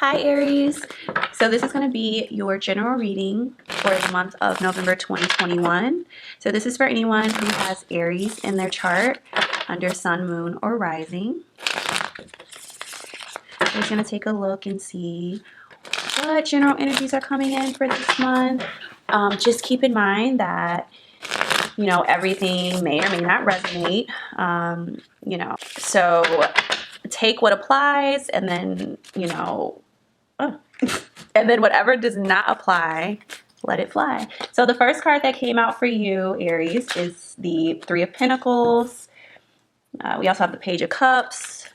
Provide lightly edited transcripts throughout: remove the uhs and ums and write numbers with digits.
Hi Aries. So this is going to be your general reading for the month of November 2021. So this is for anyone who has Aries in their chart under sun, moon, or rising. We're going to take a look and see what general energies are coming in for this month. Just keep in mind that everything may or may not resonate. So take what applies and then, and then whatever does not apply, let it fly. So the first card that came out for you, Aries, is the Three of Pentacles. We also have the Page of Cups.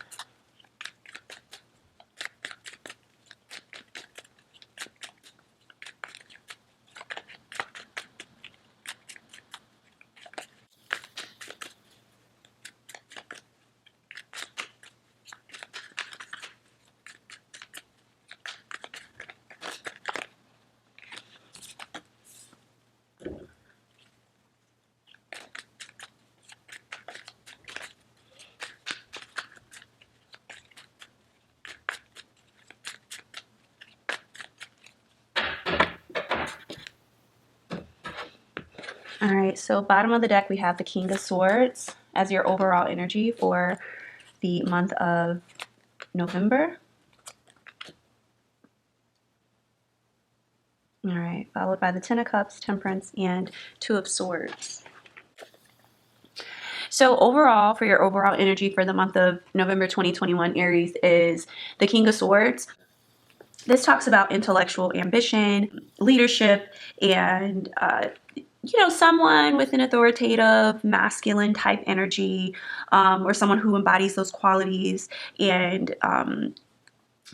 All right, so bottom of the deck, we have the King of Swords as your overall energy for the month of November. All right, followed by the Ten of Cups, Temperance, and Two of Swords. So overall, for your overall energy for the month of November 2021, Aries, is the King of Swords. This talks about intellectual ambition, leadership, and someone with an authoritative, masculine type energy, or someone who embodies those qualities and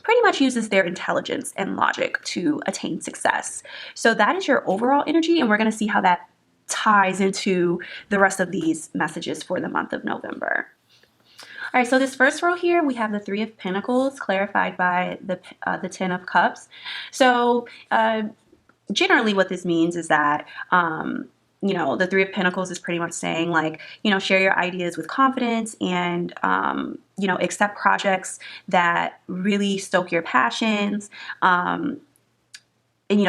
pretty much uses their intelligence and logic to attain success. So that is your overall energy, and we're going to see how that ties into the rest of these messages for the month of November. All right, so this first row here, we have the Three of Pentacles clarified by the Ten of Cups. So generally what this means is that, the Three of Pentacles is pretty much saying share your ideas with confidence and, accept projects that really stoke your passions. And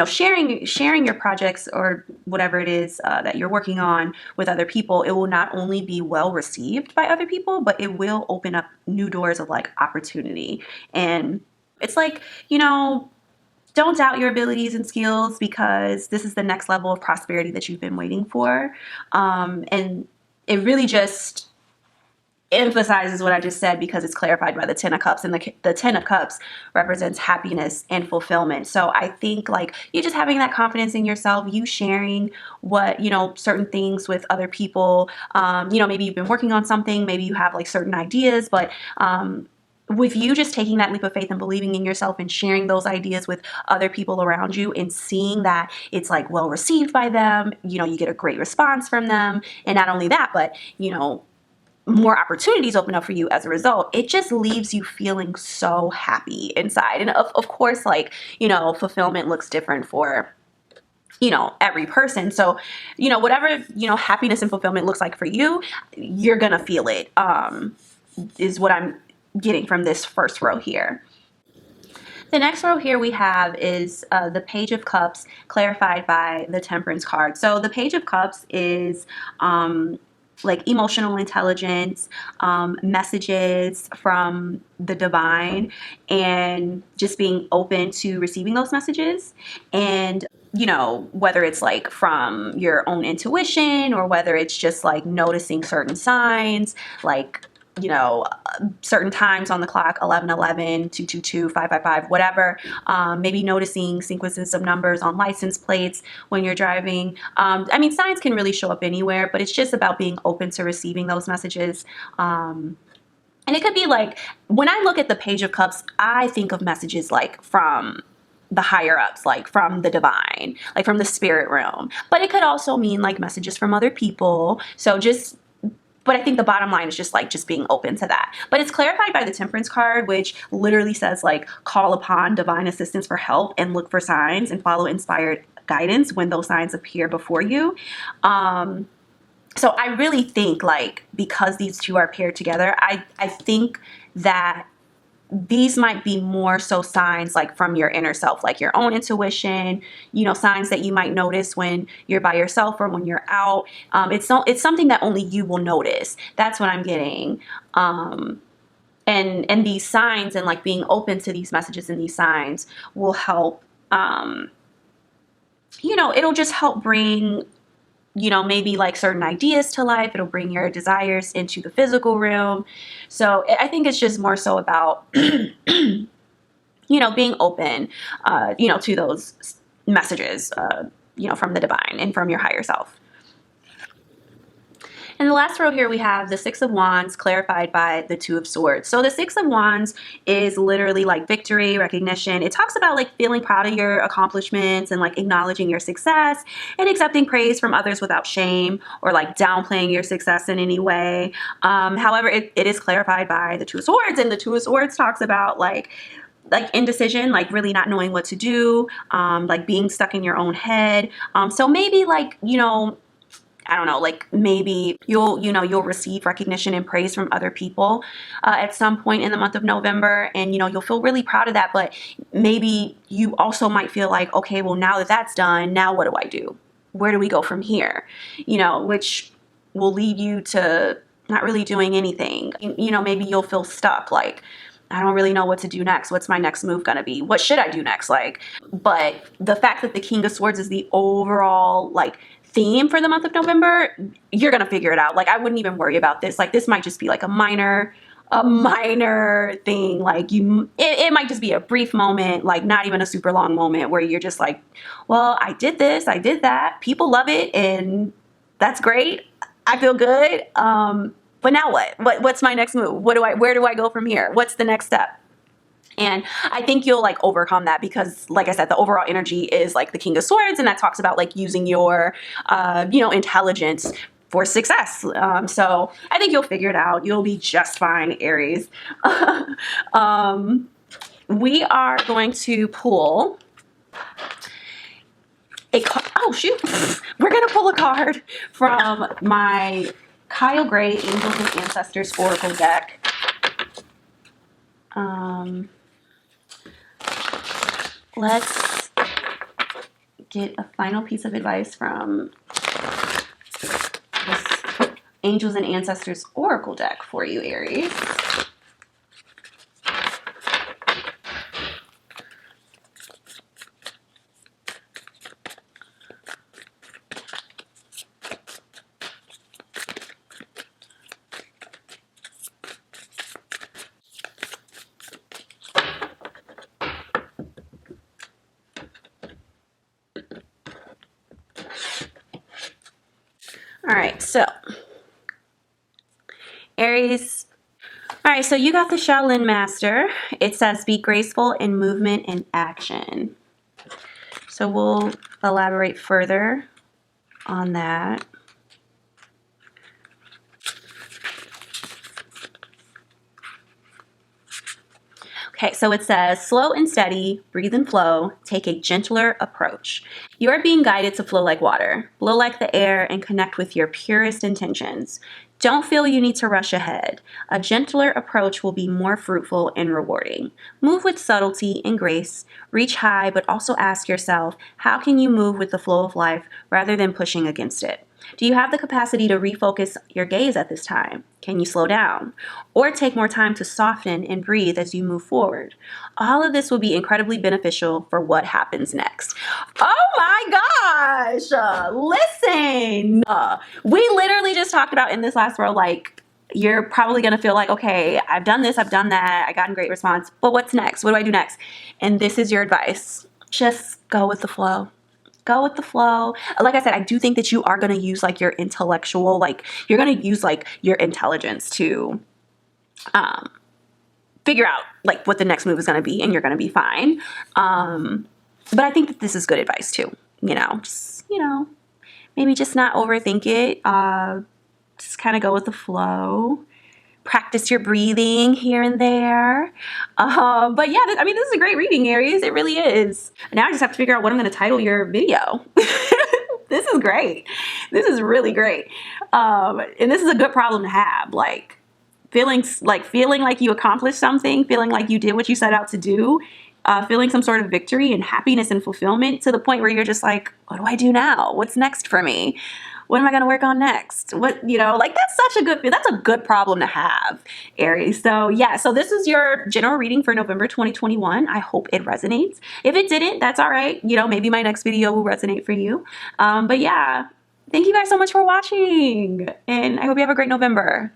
sharing your projects or whatever it is that you're working on with other people, it will not only be well received by other people, but it will open up new doors of opportunity. And it's don't doubt your abilities and skills, because this is the next level of prosperity that you've been waiting for. And it really just emphasizes what I just said, because it's clarified by the Ten of Cups, and the Ten of Cups represents happiness and fulfillment. So I think you just having that confidence in yourself, you sharing what, certain things with other people, maybe you've been working on something, maybe you have certain ideas, but with you just taking that leap of faith and believing in yourself and sharing those ideas with other people around you and seeing that it's well received by them, you get a great response from them. And not only that, but, more opportunities open up for you as a result. It just leaves you feeling so happy inside. And of course, fulfillment looks different for every person. So, whatever, happiness and fulfillment looks like for you, you're going to feel it, is what I'm getting from this first row here. The next row here we have is the Page of Cups clarified by the Temperance card. So the Page of Cups is emotional intelligence, messages from the divine, and just being open to receiving those messages. And whether it's from your own intuition, or whether it's just noticing certain signs, certain times on the clock, 1111, 222, 555, whatever. Maybe noticing sequences of numbers on license plates when you're driving. Signs can really show up anywhere, but it's just about being open to receiving those messages. And it could be when I look at the Page of Cups, I think of messages from the higher ups, from the divine, from the spirit realm. But it could also mean messages from other people. But I think the bottom line is just being open to that. But it's clarified by the Temperance card, which literally says call upon divine assistance for help and look for signs and follow inspired guidance when those signs appear before you. So I really think because these two are paired together, I think that these might be more so signs like from your inner self, like your own intuition, signs that you might notice when you're by yourself or when you're out. It's something that only you will notice. That's what I'm getting. And these signs and like being open to these messages and these signs will help, it'll just help bring, maybe like certain ideas to life. It'll bring your desires into the physical realm. So I think it's just more so about, being open, to those messages, from the divine and from your higher self. And the last row here, we have the Six of Wands clarified by the Two of Swords. So the Six of Wands is literally like victory, recognition. It talks about like feeling proud of your accomplishments and like acknowledging your success and accepting praise from others without shame or like downplaying your success in any way. However, it is clarified by the Two of Swords, and the Two of Swords talks about like indecision, like really not knowing what to do, like being stuck in your own head. So maybe like, I don't know, like maybe you'll receive recognition and praise from other people at some point in the month of November, and you'll feel really proud of that. But maybe you also might feel like, okay, well, now that that's done, now what do I do? Where do we go from here? Which will lead you to not really doing anything. Maybe you'll feel stuck, like, I don't really know what to do next. What's my next move gonna be? What should I do next? But the fact that the King of Swords is the overall theme for the month of November, you're gonna figure it out. Like, I wouldn't even worry about this. Like, this might just be like a minor thing. Like, it might just be a brief moment, like not even a super long moment, where you're just like, well, I did this, I did that. People love it, and that's great. I feel good. But now what? What's my next move? Where do I go from here? What's the next step? And I think you'll like overcome that, because like I said, the overall energy is like the King of Swords, and that talks about like using your, intelligence for success. So I think you'll figure it out. You'll be just fine, Aries. We are going to pull oh shoot. We're going to pull a card from my Kyle Gray Angels and Ancestors Oracle deck. Let's get a final piece of advice from this Angels and Ancestors Oracle deck for you, Aries. All right, so Aries. All right, so you got the Shaolin Master. It says be graceful in movement and action. So we'll elaborate further on that. Okay, so it says, slow and steady, breathe and flow, take a gentler approach. You are being guided to flow like water, blow like the air, and connect with your purest intentions. Don't feel you need to rush ahead. A gentler approach will be more fruitful and rewarding. Move with subtlety and grace. Reach high, but also ask yourself, how can you move with the flow of life rather than pushing against it? Do you have the capacity to refocus your gaze at this time? Can you slow down? Or take more time to soften and breathe as you move forward? All of this will be incredibly beneficial for what happens next. Oh my gosh! Listen! We literally just talked about in this last row, like, you're probably going to feel like, okay, I've done this, I've done that, I got a great response, but what's next? What do I do next? And this is your advice. Just go with the flow. Go with the flow. Like I said, I do think that you are going to use like your intellectual, like you're going to use like your intelligence to figure out like what the next move is going to be, and you're going to be fine. But I think that this is good advice too. Just, maybe just not overthink it. Just kind of go with the flow. Practice your breathing here and there. But yeah, this is a great reading, Aries. It really is. Now I just have to figure out what I'm going to title your video. This is great. This is really great. And this is a good problem to have. Like, feeling like you accomplished something, feeling like you did what you set out to do, feeling some sort of victory and happiness and fulfillment to the point where you're just like, what do I do now? What's next for me? What am I going to work on next? Like that's such a that's a good problem to have, Aries. So yeah, so this is your general reading for November 2021. I hope it resonates. If it didn't, that's all right. Maybe my next video will resonate for you. But yeah, thank you guys so much for watching, and I hope you have a great November.